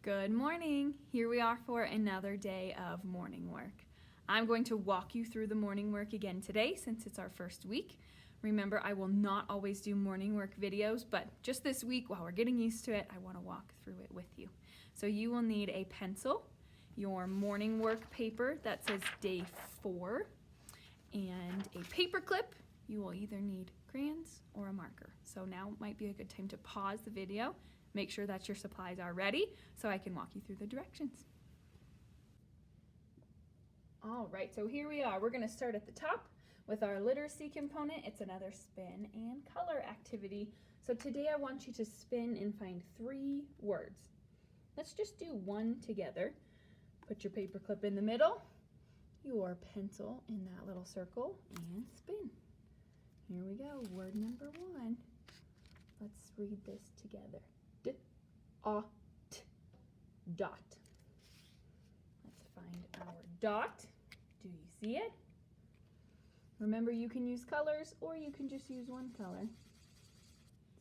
Good morning. Here we are for another day of morning work. I'm going to walk you through the morning work again today since it's our first week. Remember, I will not always do morning work videos, but just this week while we're getting used to it, I want to walk through it with you. So you will need a pencil, your morning work paper that says day 4, and a paper clip. You will either need crayons or a marker. So now might be a good time to pause the video. Make sure that your supplies are ready so I can walk you through the directions. All right, so here we are. We're going to start at the top with our literacy component. It's another spin and color activity. So today I want you to spin and find 3 words. Let's just do one together. Put your paper clip in the middle, your pencil in that little circle, and spin. Here we go, word number 1. Let's read this together. Dot. Let's find our dot. Do you see it? Remember, you can use colors or you can just use one color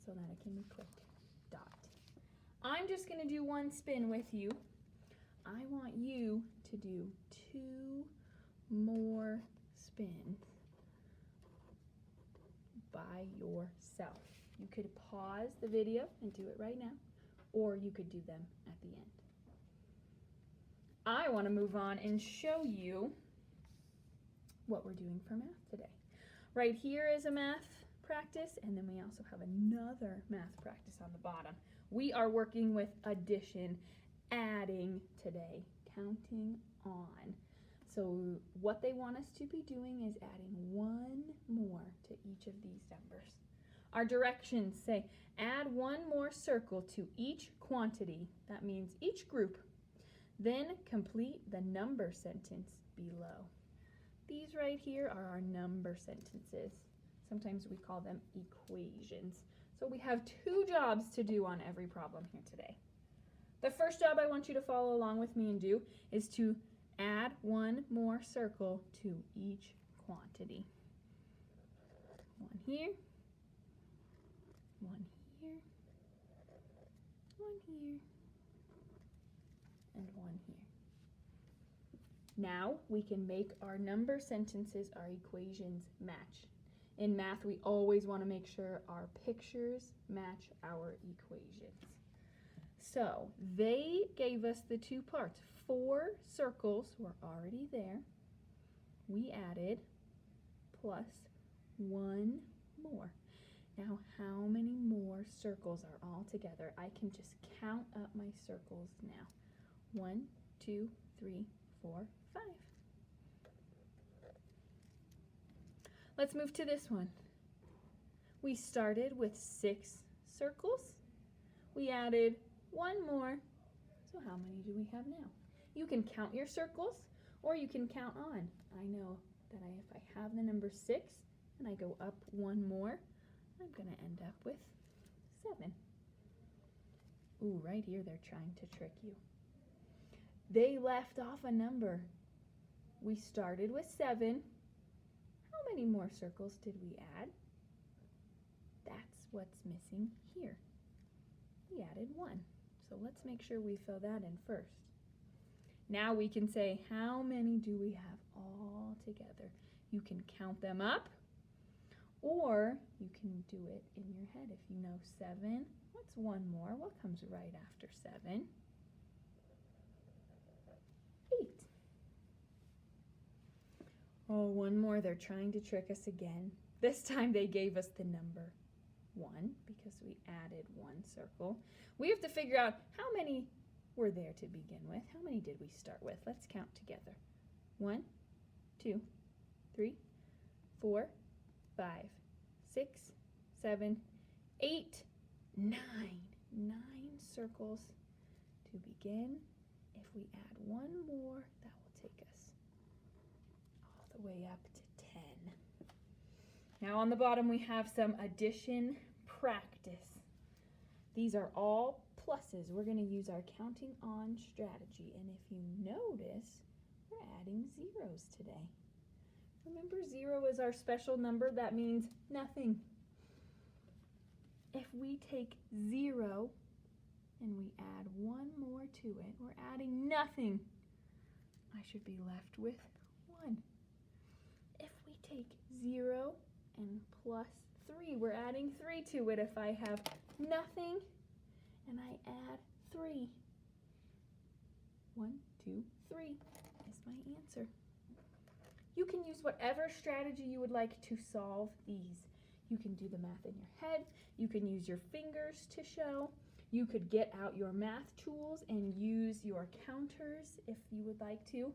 so that it can be quick. Dot. I'm just going to do one spin with you. I want you to do 2 more spins by yourself. You could pause the video and do it right now, or you could do them at the end. I want to move on and show you what we're doing for math today. Right here is a math practice, and then we also have another math practice on the bottom. We are working with addition, adding today, counting on. So what they want us to be doing is adding 1 more to each of these numbers. Our directions say, add 1 more circle to each quantity, that means each group, then complete the number sentence below. These right here are our number sentences. Sometimes we call them equations. So we have 2 jobs to do on every problem here today. The first job I want you to follow along with me and do is to add 1 more circle to each quantity. 1 here. 1 here, 1 here, and 1 here. Now we can make our number sentences, our equations match. In math, we always want to make sure our pictures match our equations. So they gave us the 2 parts. 4 circles were already there. We added plus 1 more. Now, how many more circles are all together? I can just count up my circles now. 1, 2, 3, 4, 5. Let's move to this one. We started with 6 circles. We added 1 more. So how many do we have now? You can count your circles or you can count on. I know that if I have the number 6 and I go up 1 more, I'm going to end up with 7. Ooh, right here they're trying to trick you. They left off a number. We started with 7. How many more circles did we add? That's what's missing here. We added 1. So let's make sure we fill that in first. Now we can say, how many do we have all together? You can count them up. Or you can do it in your head. If you know 7, what's 1 more? What comes right after 7? 8. Oh, 1 more. They're trying to trick us again. This time they gave us the number 1 because we added 1 circle. We have to figure out how many were there to begin with. How many did we start with? Let's count together. 1, 2, 3, 4, 5, 6, 7, 8, 9. 9 circles to begin. If we add 1 more, that will take us all the way up to 10. Now on the bottom we have some addition practice. These are all pluses. We're going to use our counting on strategy. And if you notice, we're adding zeros today. Remember, 0 is our special number. That means nothing. If we take 0 and we add 1 more to it. We're adding nothing. I should be left with 1. If we take 0 and plus 3, we're adding 3 to it. If I have nothing and I add 3, 1, 2, 3 is my answer. You can use whatever strategy you would like to solve these. You can do the math in your head. You can use your fingers to show. You could get out your math tools and use your counters if you would like to.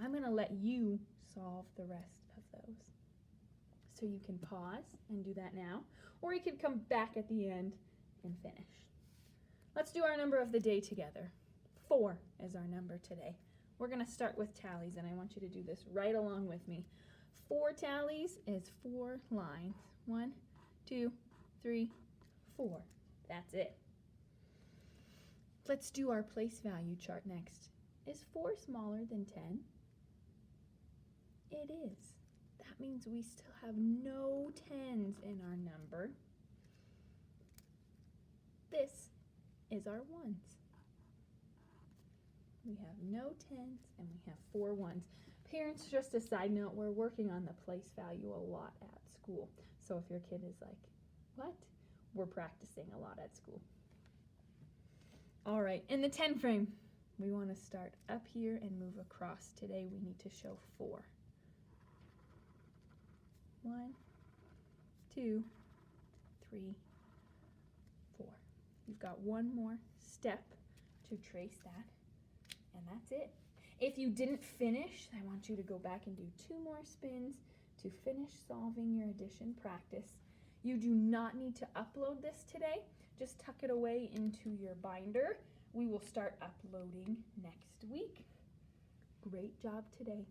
I'm going to let you solve the rest of those. So you can pause and do that now, or you can come back at the end and finish. Let's do our number of the day together. 4 is our number today. We're going to start with tallies, and I want you to do this right along with me. 4 tallies is 4 lines. 1, 2, 3, 4. That's it. Let's do our place value chart next. Is 4 smaller than 10? It is. That means we still have no 10s in our number. This is our 1s. We have no 10s and we have 4 1s. Parents, just a side note, we're working on the place value a lot at school. So if your kid is like, what? We're practicing a lot at school. All right, in the 10 frame, we want to start up here and move across. Today we need to show 4. 1, 2, 3, 4. You've got one more step to trace that, and that's it. If you didn't finish, I want you to go back and do 2 more spins to finish solving your addition practice. You do not need to upload this today. Just tuck it away into your binder. We will start uploading next week. Great job today.